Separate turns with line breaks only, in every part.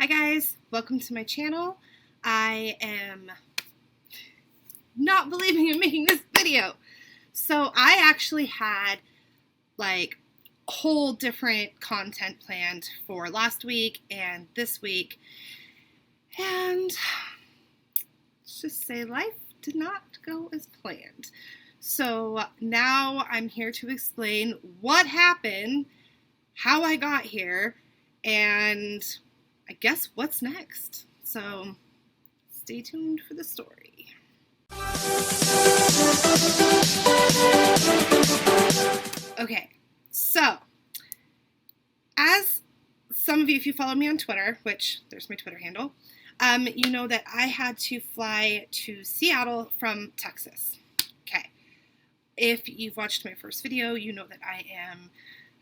Hi guys, welcome to my channel. I am not believing in making this video. So I actually had like whole different content planned for last week and this week, and let's just say life did not go as planned. So now I'm here to explain what happened, how I got here, and I guess what's next. So stay tuned for the story. Okay, so as some of you, if you follow me on Twitter, which there's my Twitter handle, you know that I had to fly to Seattle from Texas. Okay, if you've watched my first video, you know that I am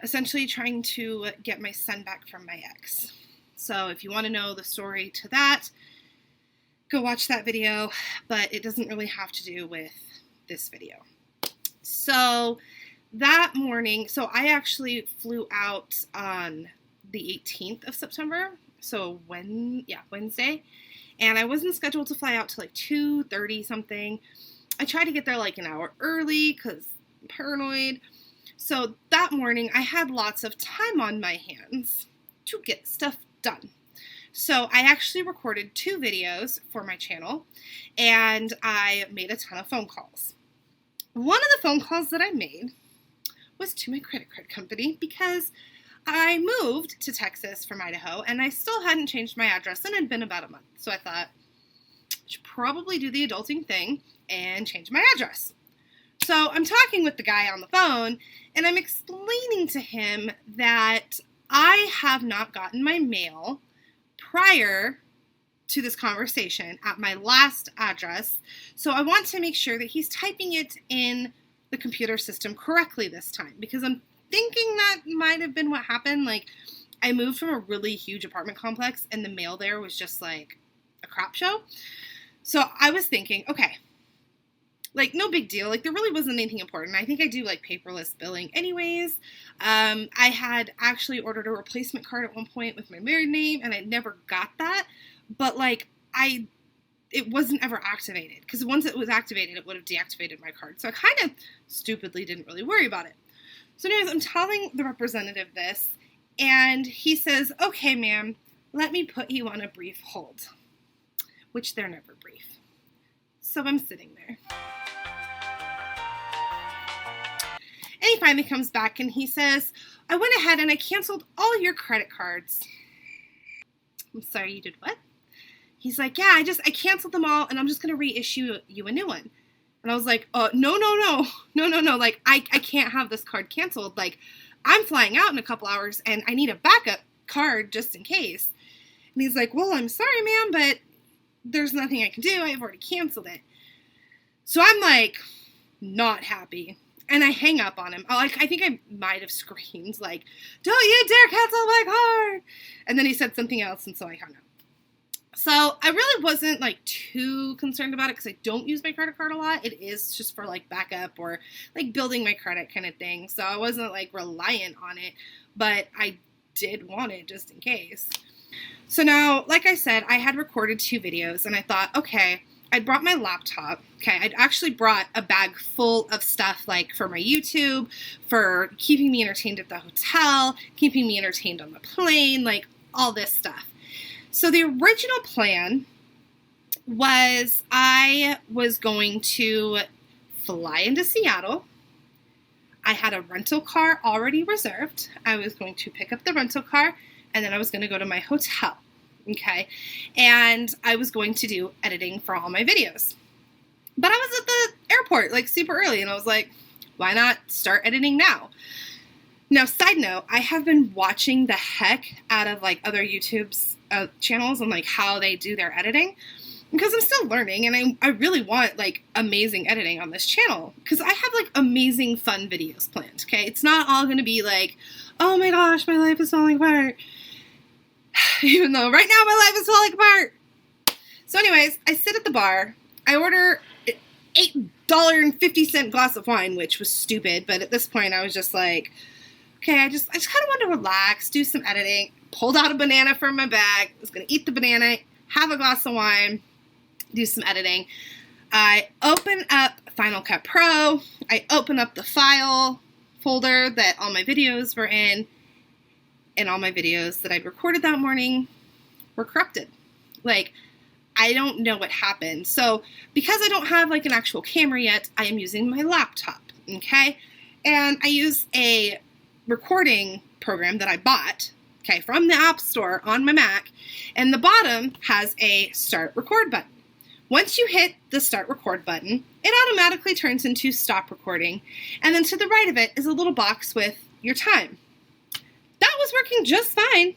essentially trying to get my son back from my ex. So if you want to know the story to that, go watch that video, but it doesn't really have to do with this video. So that morning, so I actually flew out on the 18th of September, so Wednesday, and I wasn't scheduled to fly out till like 2:30 something. I tried to get there like an hour early because I'm paranoid. So that morning, I had lots of time on my hands to get stuff done. So I actually recorded 2 videos for my channel, and I made a ton of phone calls. One of the phone calls that I made was to my credit card company because I moved to Texas from Idaho, and I still hadn't changed my address, and it had been about a month. So I thought I should probably do the adulting thing and change my address. So I'm talking with the guy on the phone, and I'm explaining to him that I have not gotten my mail prior to this conversation at my last address, so I want to make sure that he's typing it in the computer system correctly this time, because I'm thinking that might have been what happened. Like, I moved from a really huge apartment complex, and the mail there was just like a crap show. So I was thinking, okay, like, no big deal. Like, there really wasn't anything important. I think I do, like, paperless billing anyways. I had actually ordered a replacement card at one point with my married name, and I never got that. But, like, it wasn't ever activated. Because once it was activated, it would have deactivated my card. So I kind of stupidly didn't really worry about it. So anyways, I'm telling the representative this, and he says, okay, ma'am, let me put you on a brief hold. Which they're never brief. So I'm sitting there. And he finally comes back and he says, I went ahead and I canceled all your credit cards. I'm sorry, you did what? He's like, yeah, I canceled them all, and I'm just going to reissue you a new one. And I was like, no. Like, I can't have this card canceled. Like, I'm flying out in a couple hours and I need a backup card just in case. And he's like, well, I'm sorry, ma'am, but there's nothing I can do. I've already canceled it. So I'm like, not happy. And I hang up on him. I think I might have screamed, like, don't you dare cancel my card! And then he said something else, and so I hung up. So I really wasn't, like, too concerned about it, because I don't use my credit card a lot. It is just for, like, backup or, like, building my credit kind of thing. So I wasn't, like, reliant on it, but I did want it just in case. So now, like I said, I had recorded 2 videos, and I thought, okay, I'd brought my laptop. Okay, I'd actually brought a bag full of stuff, like, for my YouTube, for keeping me entertained at the hotel, keeping me entertained on the plane, like, all this stuff. So the original plan was I was going to fly into Seattle. I had a rental car already reserved. I was going to pick up the rental car, and then I was going to go to my hotel. Okay, and I was going to do editing for all my videos. But I was at the airport, like, super early, and I was like, why not start editing now? Now, side note, I have been watching the heck out of, like, other YouTube's channels and, like, how they do their editing, because I'm still learning, and I really want, like, amazing editing on this channel, because I have, like, amazing fun videos planned, okay? It's not all going to be like, oh my gosh, my life is falling apart. Even though right now my life is falling apart. So anyways, I sit at the bar. I order an $8.50 glass of wine, which was stupid. But at this point, I was just like, okay, I just kind of wanted to relax, do some editing. Pulled out a banana from my bag. Was going to eat the banana, have a glass of wine, do some editing. I open up Final Cut Pro. I open up the file folder that all my videos were in, and all my videos that I'd recorded that morning were corrupted. Like, I don't know what happened. So because I don't have like an actual camera yet, I am using my laptop, okay? And I use a recording program that I bought, okay, from the App Store on my Mac, and the bottom has a start record button. Once you hit the start record button, it automatically turns into stop recording, and then to the right of it is a little box with your time. That was working just fine,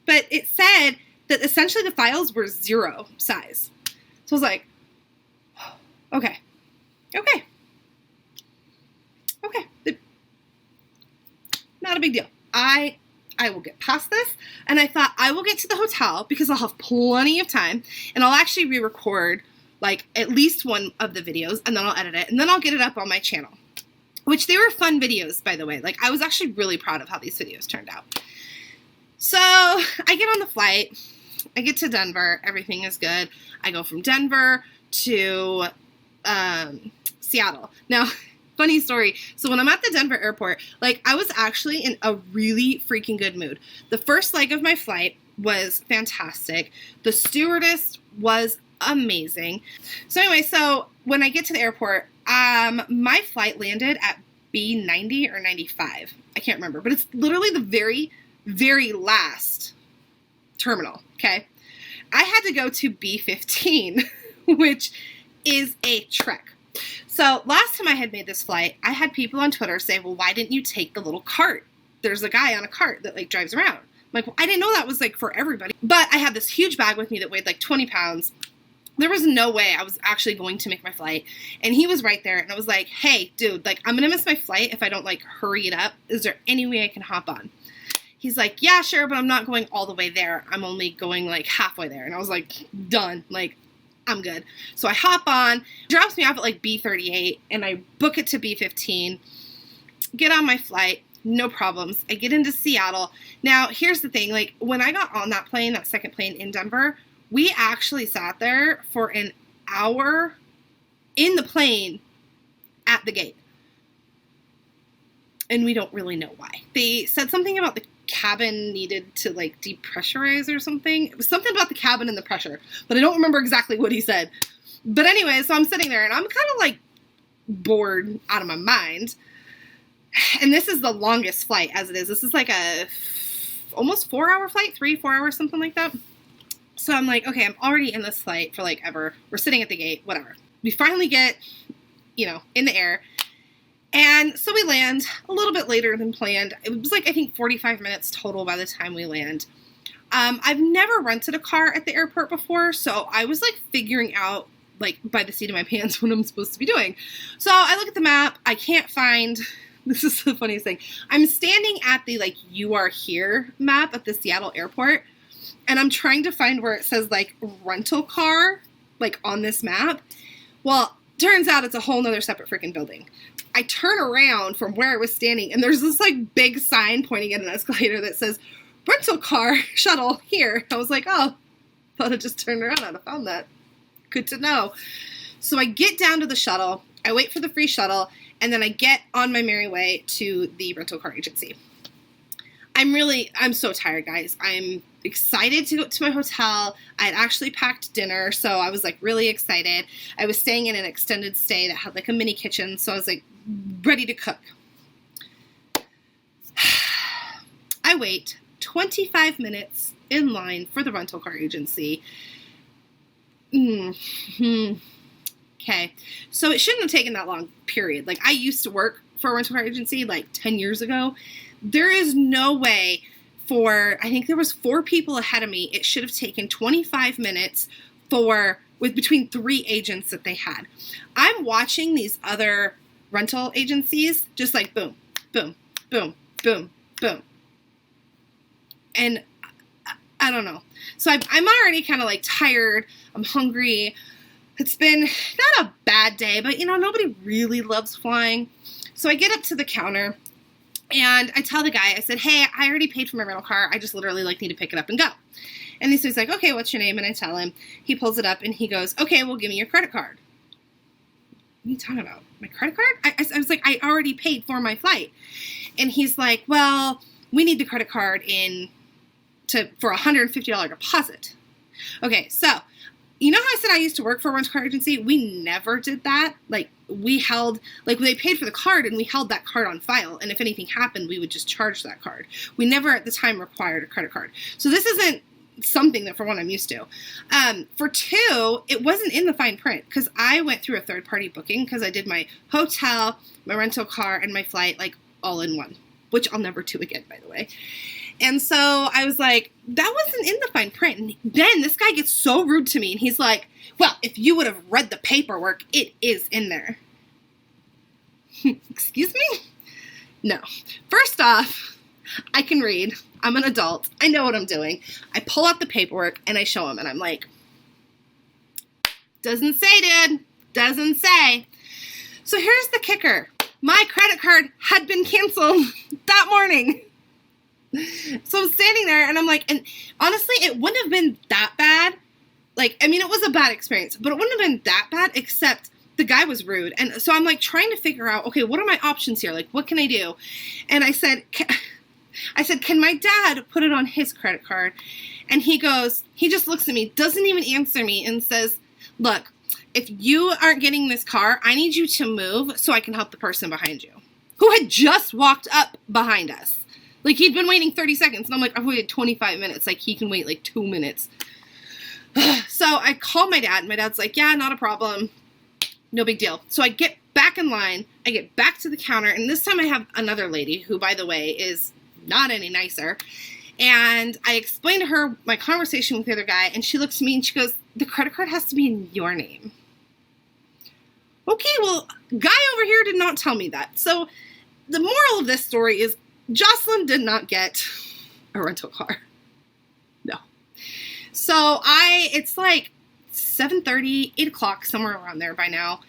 but it said that essentially the files were 0 size. So I was like, okay. Not a big deal. I will get past this. And I thought I will get to the hotel because I'll have plenty of time and I'll actually re-record like at least one of the videos and then I'll edit it and then I'll get it up on my channel, which they were fun videos, by the way. Like, I was actually really proud of how these videos turned out. So I get on the flight. I get to Denver. Everything is good. I go from Denver to Seattle. Now, funny story. So when I'm at the Denver airport, like, I was actually in a really freaking good mood. The first leg of my flight was fantastic. The stewardess was amazing. So anyway, so when I get to the airport, my flight landed at B90 or 95. I can't remember, but it's literally the very, very last terminal, okay? I had to go to B15, which is a trek. So last time I had made this flight, I had people on Twitter say, well, why didn't you take the little cart? There's a guy on a cart that like drives around. I'm like, well, I didn't know that was like for everybody. But I had this huge bag with me that weighed like 20 pounds. There was no way I was actually going to make my flight. And he was right there. And I was like, hey, dude, like, I'm going to miss my flight if I don't like hurry it up. Is there any way I can hop on? He's like, yeah, sure, but I'm not going all the way there. I'm only going like halfway there. And I was like, done. Like, I'm good. So I hop on, drops me off at like B38, and I book it to B15, get on my flight, no problems. I get into Seattle. Now, here's the thing. Like, when I got on that plane, that second plane in Denver, we actually sat there for an hour in the plane at the gate. And we don't really know why. They said something about the cabin needed to like depressurize or something. It was something about the cabin and the pressure, but I don't remember exactly what he said. But anyway, so I'm sitting there and I'm kind of like bored out of my mind. And this is the longest flight as it is. This is like a almost 4-hour flight, 3-4 hours, something like that. So I'm like, okay, I'm already in this flight for like ever. We're sitting at the gate, whatever. We finally get, in the air. And so we land a little bit later than planned. It was like, I think 45 minutes total by the time we land. I've never rented a car at the airport before, so I was like figuring out like by the seat of my pants what I'm supposed to be doing. So I look at the map. I can't find, this is the funniest thing. I'm standing at the like "you are here" map at the Seattle airport, and I'm trying to find where it says like rental car, like on this map. Well, turns out it's a whole nother separate freaking building. I turn around from where I was standing, and there's this like big sign pointing at an escalator that says rental car shuttle here. I was like, oh, thought I just turned around. I'd have found that. Good to know. So I get down to the shuttle. I wait for the free shuttle, and then I get on my merry way to the rental car agency. I'm so tired, guys. I'm excited to go to my hotel. I had actually packed dinner, so I was like really excited. I was staying in an extended stay that had like a mini kitchen, so I was like ready to cook. I wait 25 minutes in line for the rental car agency. Okay. So it shouldn't have taken that long, period. Like, I used to work for a rental car agency like 10 years ago. There is no way I think there was 4 people ahead of me. It should have taken 25 minutes with between 3 agents that they had. I'm watching these other rental agencies just like boom, boom, boom, boom, boom. And I don't know. So I'm already kind of like tired. I'm hungry. It's been not a bad day, but nobody really loves flying. So I get up to the counter. And I tell the guy, I said, hey, I already paid for my rental car. I just literally like need to pick it up and go. And he's like, okay, what's your name? And I tell him. He pulls it up and he goes, okay, well, give me your credit card. What are you talking about? My credit card? I was like, I already paid for my flight. And he's like, well, we need the credit card for a $150 deposit. Okay, so you know how I said I used to work for a rental car agency? We never did that. Like, they paid for the card and we held that card on file. And if anything happened, we would just charge that card. We never at the time required a credit card. So this isn't something that, for one, I'm used to. For two, it wasn't in the fine print because I went through a third-party booking because I did my hotel, my rental car, and my flight, like, all in one, which I'll never do again, by the way. And so I was like, that wasn't in the fine print. And then this guy gets so rude to me. And he's like, well, if you would have read the paperwork, it is in there. Excuse me? No. First off, I can read. I'm an adult. I know what I'm doing. I pull out the paperwork and I show him. And I'm like, doesn't say, dude. Doesn't say. So here's the kicker. My credit card had been canceled that morning. So I'm standing there and I'm like, and honestly, it wouldn't have been that bad. Like, I mean, it was a bad experience, but it wouldn't have been that bad except the guy was rude. And so I'm like trying to figure out, okay, what are my options here? Like, what can I do? And I said, can my dad put it on his credit card? And he just looks at me, doesn't even answer me and says, look, if you aren't getting this car, I need you to move so I can help the person behind you who had just walked up behind us. Like, he'd been waiting 30 seconds, and I'm like, I've waited 25 minutes. Like, he can wait, like, 2 minutes. So I call my dad, and my dad's like, yeah, not a problem. No big deal. So I get back in line. I get back to the counter, and this time I have another lady who, by the way, is not any nicer. And I explained to her my conversation with the other guy, and she looks at me, and she goes, the credit card has to be in your name. Okay, well, guy over here did not tell me that. So the moral of this story is Jocelyn did not get a rental car. No. So it's like 7:30, 8 o'clock, somewhere around there by now.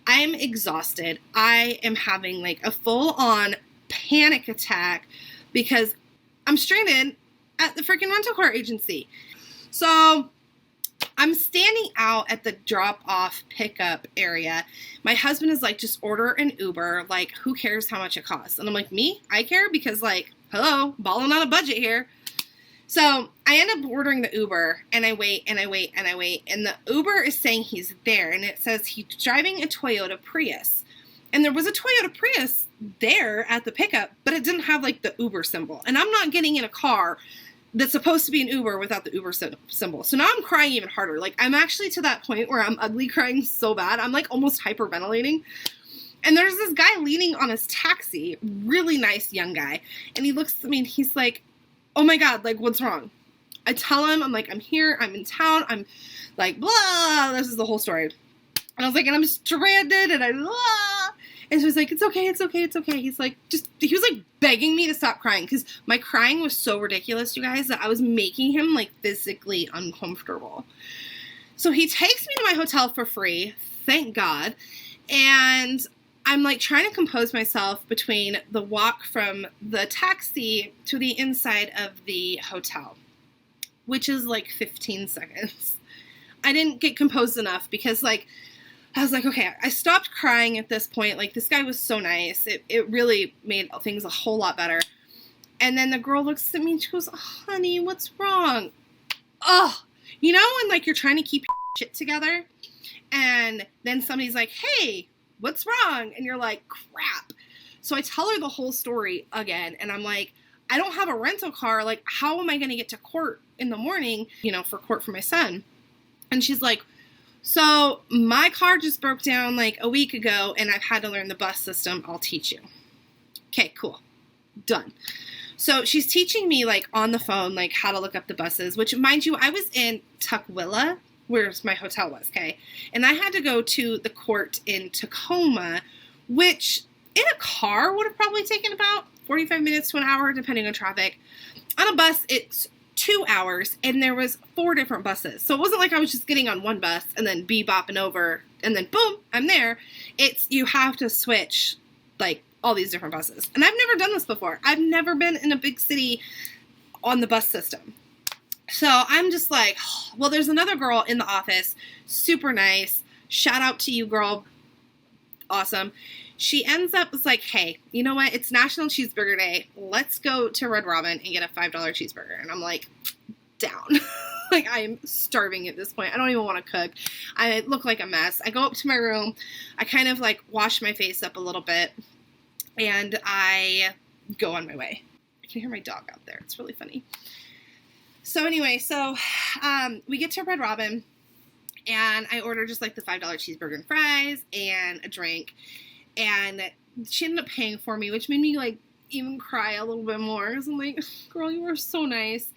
I'm exhausted. I am having like a full-on panic attack because I'm stranded at the freaking rental car agency. So I'm standing out at the drop-off pickup area. My husband is like, just order an Uber. Like, who cares how much it costs? And I'm like, me? I care because, like, hello, balling on a budget here. So I end up ordering the Uber, and I wait, and I wait, and I wait. And the Uber is saying he's there, and it says he's driving a Toyota Prius. And there was a Toyota Prius there at the pickup, but it didn't have, like, the Uber symbol. And I'm not getting in a car that's supposed to be an Uber without the Uber symbol. So now I'm crying even harder. Like, I'm actually to that point where I'm ugly crying so bad. I'm, like, almost hyperventilating. And there's this guy leaning on his taxi, really nice young guy. And he looks at me and he's like, oh my God, like, what's wrong? I tell him, I'm like, I'm here, I'm in town, I'm like, blah, this is the whole story. And I was like, and I'm stranded, and blah. And so he's like, it's okay, it's okay, it's okay. He's like, he was like begging me to stop crying because my crying was so ridiculous, you guys, that I was making him like physically uncomfortable. So he takes me to my hotel for free, thank God. And I'm like trying to compose myself between the walk from the taxi to the inside of the hotel, which is like 15 seconds. I didn't get composed enough because like, I was like, okay, I stopped crying at this point. Like, this guy was so nice. It really made things a whole lot better. And then the girl looks at me and she goes, oh, honey, what's wrong? Oh, you know when, like, you're trying to keep your shit together and then somebody's like, hey, what's wrong? And you're like, crap. So I tell her the whole story again. And I'm like, I don't have a rental car. Like, how am I going to get to court in the morning, for court for my son? And she's like, so my car just broke down like a week ago and I've had to learn the bus system. I'll teach you. Okay, cool. Done. So she's teaching me like on the phone, like how to look up the buses, which mind you, I was in Tukwila, where my hotel was. Okay. And I had to go to the court in Tacoma, which in a car would have probably taken about 45 minutes to an hour, depending on traffic. On a bus, it's 2 hours, and there was 4 different buses. So it wasn't like I was just getting on one bus and then bebopping over, and then boom, I'm there. You have to switch like all these different buses. And I've never done this before. I've never been in a big city on the bus system. So I'm just like, well, there's another girl in the office, super nice. Shout out to you, girl. Awesome. She ends up, it's like, hey, you know what? It's National Cheeseburger Day. Let's go to Red Robin and get a $5 cheeseburger. And I'm like, down. Like, I'm starving at this point. I don't even want to cook. I look like a mess. I go up to my room. I kind of like wash my face up a little bit. And I go on my way. I can hear my dog out there. It's really funny. So anyway, we get to Red Robin. And I order just like the $5 cheeseburger and fries and a drink. And she ended up paying for me, which made me like even cry a little bit more. Because I'm like, girl, you were so nice.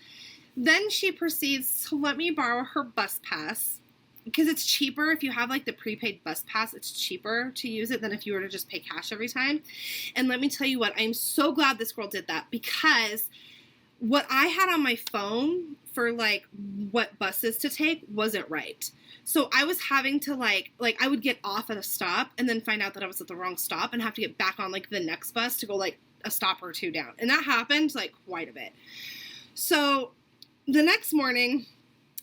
Then she proceeds to let me borrow her bus pass. Because it's cheaper if you have like the prepaid bus pass. It's cheaper to use it than if you were to just pay cash every time. And let me tell you what, I'm so glad this girl did that. Because what I had on my phone for like what buses to take wasn't right. So I was having to like I would get off at a stop and then find out that I was at the wrong stop and have to get back on like the next bus to go like a stop or two down. And that happened like quite a bit. So the next morning,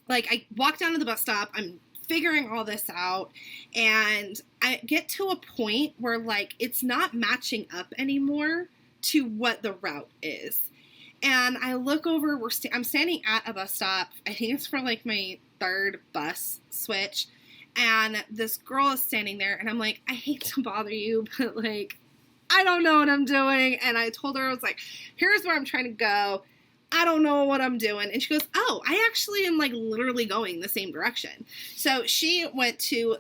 like I walk down to the bus stop, I'm figuring all this out, and I get to a point where like it's not matching up anymore to what the route is. And I look over, I'm standing at a bus stop. I think it's for like my third bus switch. And this girl is standing there and I'm like, I hate to bother you, but like, I don't know what I'm doing. And I told her, I was like, here's where I'm trying to go. I don't know what I'm doing. And she goes, oh, I actually am like literally going the same direction. So she went to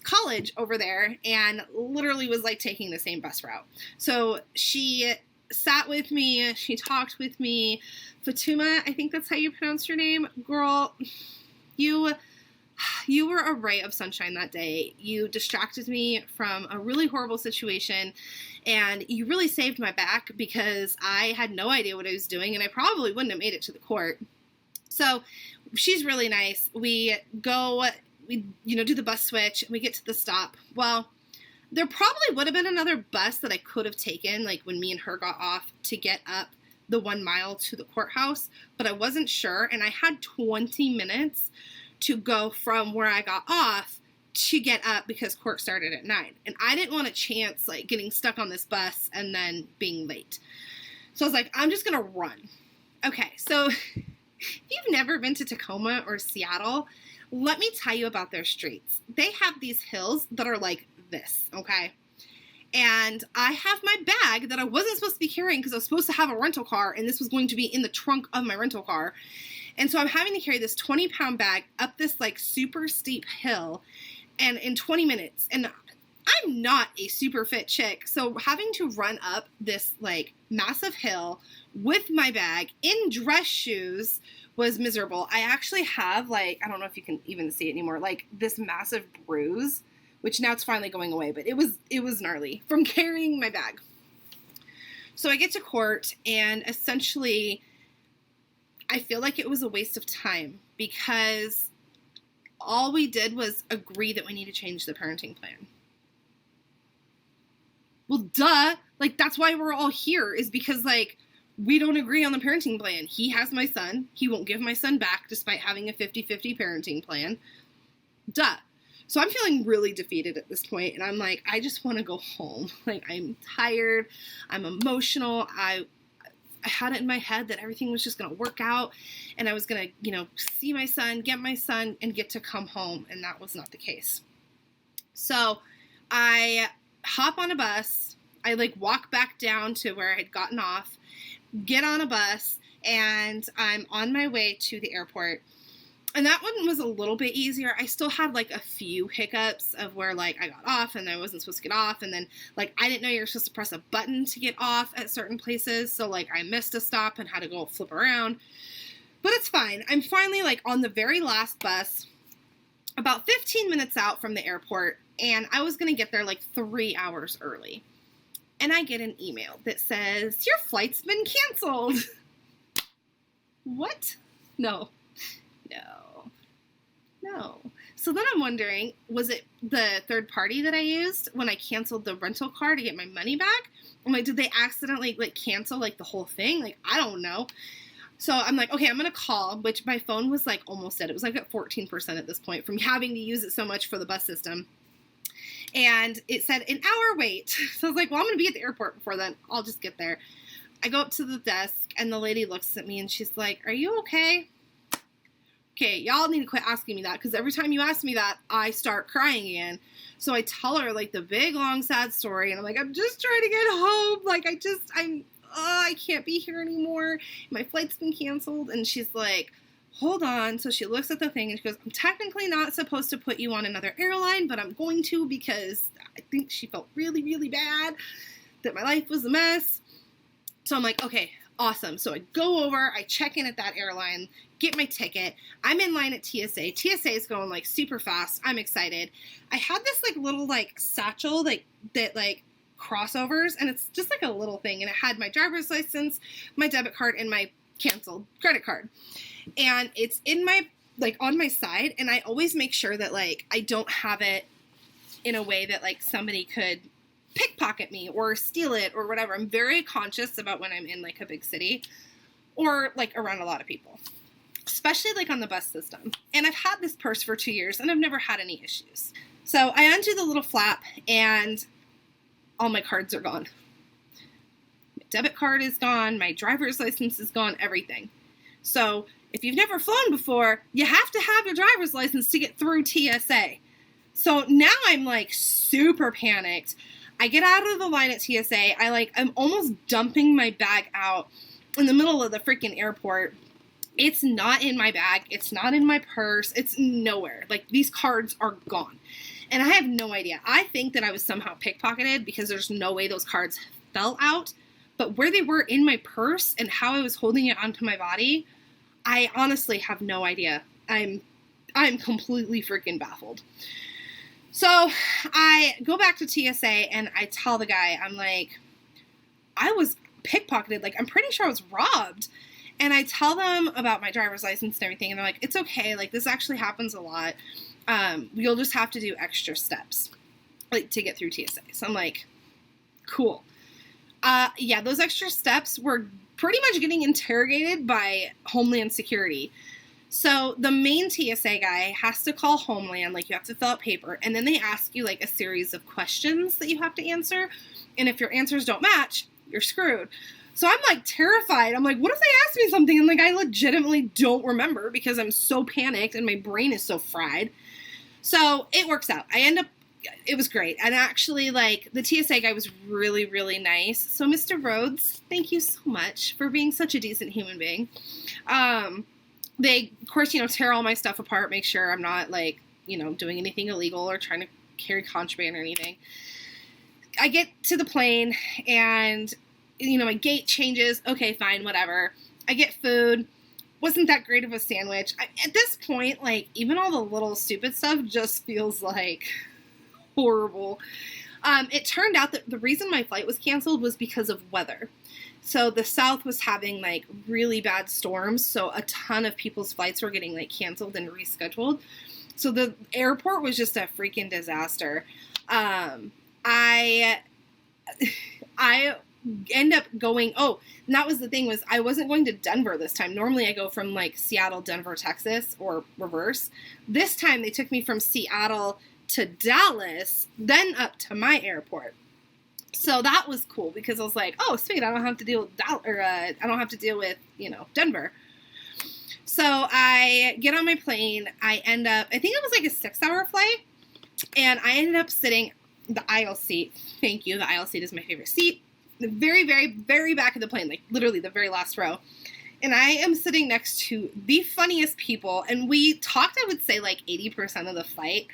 college over there and literally was like taking the same bus route. So she sat with me, she talked with me. Fatuma, I think that's how you pronounce your name. Girl, you were a ray of sunshine that day. You distracted me from a really horrible situation, and you really saved my back because I had no idea what I was doing, and I probably wouldn't have made it to the court. So she's really nice. We go, do the bus switch, and we get to the stop. Well, there probably would have been another bus that I could have taken, like when me and her got off to get up the 1 mile to the courthouse, but I wasn't sure, and I had 20 minutes to go from where I got off to get up because court started at 9. And I didn't want a chance, like, getting stuck on this bus and then being late. So I was like, I'm just going to run. Okay, so if you've never been to Tacoma or Seattle, let me tell you about their streets. They have these hills that are like this, okay? And I have my bag that I wasn't supposed to be carrying because I was supposed to have a rental car, and this was going to be in the trunk of my rental car. And so I'm having to carry this 20-pound bag up this like super steep hill and in 20 minutes. And I'm not a super fit chick, so having to run up this like massive hill with my bag in dress shoes was miserable. I actually have like, I don't know if you can even see it anymore, like this massive bruise, which now it's finally going away, but it was gnarly from carrying my bag. So I get to court, and essentially I feel like it was a waste of time because all we did was agree that we need to change the parenting plan. Well, duh. Like, that's why we're all here, is because, like, we don't agree on the parenting plan. He has my son. He won't give my son back despite having a 50-50 parenting plan. Duh. So I'm feeling really defeated at this point, and I'm like, I just want to go home. Like, I'm tired. I'm emotional. I had it in my head that everything was just going to work out, and I was going to, see my son, get my son, and get to come home, and that was not the case. So I hop on a bus. I, walk back down to where I had gotten off, get on a bus, and I'm on my way to the airport. And that one was a little bit easier. I still had, a few hiccups of where, I got off and I wasn't supposed to get off. And then, I didn't know you were supposed to press a button to get off at certain places. So, I missed a stop and had to go flip around. But it's fine. I'm finally, on the very last bus, about 15 minutes out from the airport. And I was going to get there, 3 hours early. And I get an email that says, your flight's been canceled. What? No. So then I'm wondering, was it the third party that I used when I canceled the rental car to get my money back? I'm like, did they accidentally like cancel like the whole thing? Like, I don't know. So I'm like, okay, I'm going to call, which my phone was like almost dead. It was like at 14% at this point from having to use it so much for the bus system. And it said an hour wait. So I was like, well, I'm going to be at the airport before then. I'll just get there. I go up to the desk and the lady looks at me and she's like, are you okay? Okay, y'all need to quit asking me that because every time you ask me that, I start crying again. So I tell her like the big, long, sad story. And I'm like, I'm just trying to get home. Like, I can't be here anymore. My flight's been canceled. And she's like, hold on. So she looks at the thing and she goes, I'm technically not supposed to put you on another airline, but I'm going to because I think she felt really, really bad that my life was a mess. So I'm like, okay, awesome. So I go over, I check in at that airline, get my ticket. I'm in line at TSA. TSA is going like super fast. I'm excited. I had this like little like satchel like that like crossovers, and it's just like a little thing, and it had my driver's license, my debit card, and my canceled credit card, and it's in my like on my side, and I always make sure that like I don't have it in a way that like somebody could pickpocket me or steal it or whatever. I'm very conscious about when I'm in like a big city or like around a lot of people, especially like on the bus system. And I've had this purse for 2 years and I've never had any issues. So I undo the little flap and all my cards are gone. My debit card is gone. My driver's license is gone. Everything. So if you've never flown before, you have to have your driver's license to get through TSA. So now I'm like super panicked. I get out of the line at TSA. I'm almost dumping my bag out in the middle of the freaking airport. It's not in my bag. It's not in my purse. It's nowhere. Like, these cards are gone. And I have no idea. I think that I was somehow pickpocketed because there's no way those cards fell out. But where they were in my purse and how I was holding it onto my body, I honestly have no idea. I'm completely freaking baffled. So I go back to TSA and I tell the guy, I'm like, I was pickpocketed. Like, I'm pretty sure I was robbed. And I tell them about my driver's license and everything. And they're like, it's okay. Like, this actually happens a lot. You'll just have to do extra steps, like, to get through TSA. So I'm like, cool. Yeah, those extra steps were pretty much getting interrogated by Homeland Security. So the main TSA guy has to call Homeland, like, you have to fill out paper, and then they ask you, like, a series of questions that you have to answer, and if your answers don't match, you're screwed. So I'm, like, terrified. I'm like, what if they ask me something, and, like, I legitimately don't remember because I'm so panicked and my brain is so fried. So it works out. It was great. And actually, like, the TSA guy was really, really nice. So, Mr. Rhodes, thank you so much for being such a decent human being. They, of course, tear all my stuff apart, make sure I'm not, like, doing anything illegal or trying to carry contraband or anything. I get to the plane and, my gate changes. Okay, fine, whatever. I get food. Wasn't that great of a sandwich. At this point, like, even all the little stupid stuff just feels, like, horrible. It turned out that the reason my flight was canceled was because of weather. So the South was having, like, really bad storms, so a ton of people's flights were getting, like, canceled and rescheduled. So the airport was just a freaking disaster. I end up going, and that was the thing, was I wasn't going to Denver this time. Normally I go from, like, Seattle, Denver, Texas, or reverse. This time they took me from Seattle to Dallas, then up to my airport. So that was cool because I was like, oh, sweet, I don't have to deal with Denver. So I get on my plane. I think it was like a 6-hour flight, and I ended up sitting the aisle seat. Thank you. The aisle seat is my favorite seat. The very, very, very back of the plane, like literally the very last row. And I am sitting next to the funniest people, and we talked, I would say, like 80% of the flight.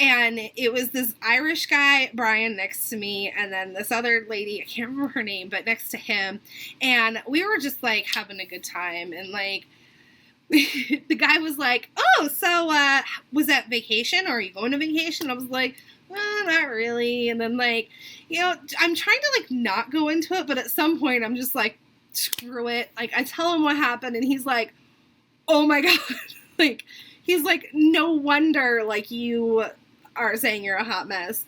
And it was this Irish guy, Brian, next to me, and then this other lady, I can't remember her name, but next to him. And we were just, like, having a good time. And, like, the guy was like, oh, so was that vacation, or are you going to vacation? I was like, well, not really. And then, like, I'm trying to, like, not go into it, but at some point I'm just like, screw it. Like, I tell him what happened, and he's like, oh, my God. Like, he's like, no wonder, like, you are saying you're a hot mess.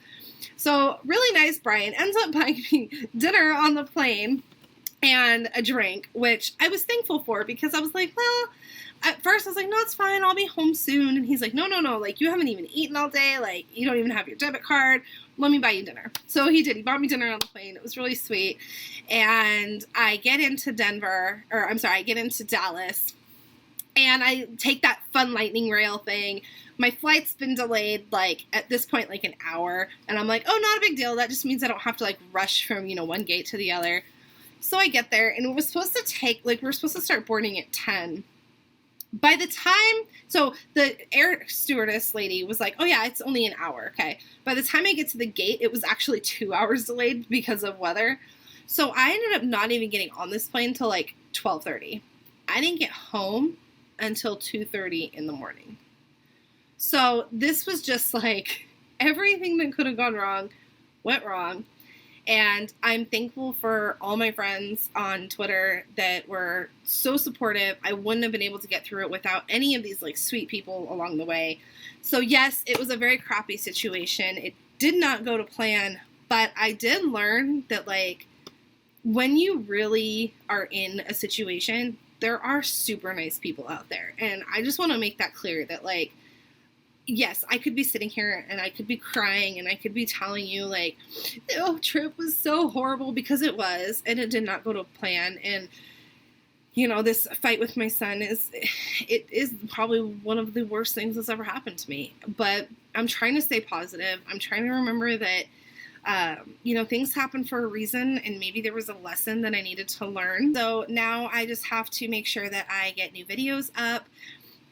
So really nice Brian ends up buying me dinner on the plane and a drink, which I was thankful for because I was like, well, at first I was like, no, it's fine. I'll be home soon. And he's like, no, like you haven't even eaten all day. Like you don't even have your debit card. Let me buy you dinner. So he did. He bought me dinner on the plane. It was really sweet. And I get into I get into Dallas and I take that fun lightning rail thing. My flight's been delayed, like, at this point, like, an hour. And I'm like, oh, not a big deal. That just means I don't have to, like, rush from, one gate to the other. So I get there, and it was supposed to take, like, we were supposed to start boarding at 10. By the time, so the air stewardess lady was like, oh, yeah, it's only an hour, okay. By the time I get to the gate, it was actually 2 hours delayed because of weather. So I ended up not even getting on this plane until, like, 12:30. I didn't get home until 2:30 in the morning. So this was just like everything that could have gone wrong went wrong. And I'm thankful for all my friends on Twitter that were so supportive. I wouldn't have been able to get through it without any of these like sweet people along the way. So yes, it was a very crappy situation. It did not go to plan, but I did learn that like when you really are in a situation, there are super nice people out there. And I just want to make that clear that like, yes, I could be sitting here and I could be crying and I could be telling you like, oh, trip was so horrible because it was, and it did not go to plan. And, this fight with my son is probably one of the worst things that's ever happened to me. But I'm trying to stay positive. I'm trying to remember that, things happen for a reason, and maybe there was a lesson that I needed to learn. So now I just have to make sure that I get new videos up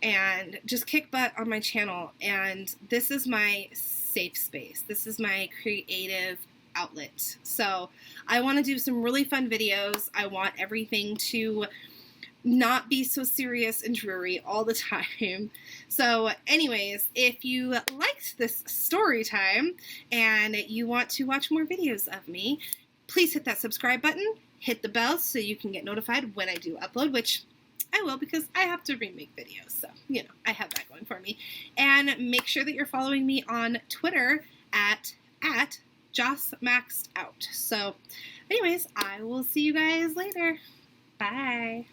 and just kick butt on my channel. And this is my safe space. This is my creative outlet. So I want to do some really fun videos. I want everything to not be so serious and dreary all the time. So anyways, if you liked this story time and you want to watch more videos of me, please hit that subscribe button, hit the bell so you can get notified when I do upload, which I will because I have to remake videos. So, I have that going for me. And make sure that you're following me on Twitter at JossMaxedOut. So anyways, I will see you guys later. Bye.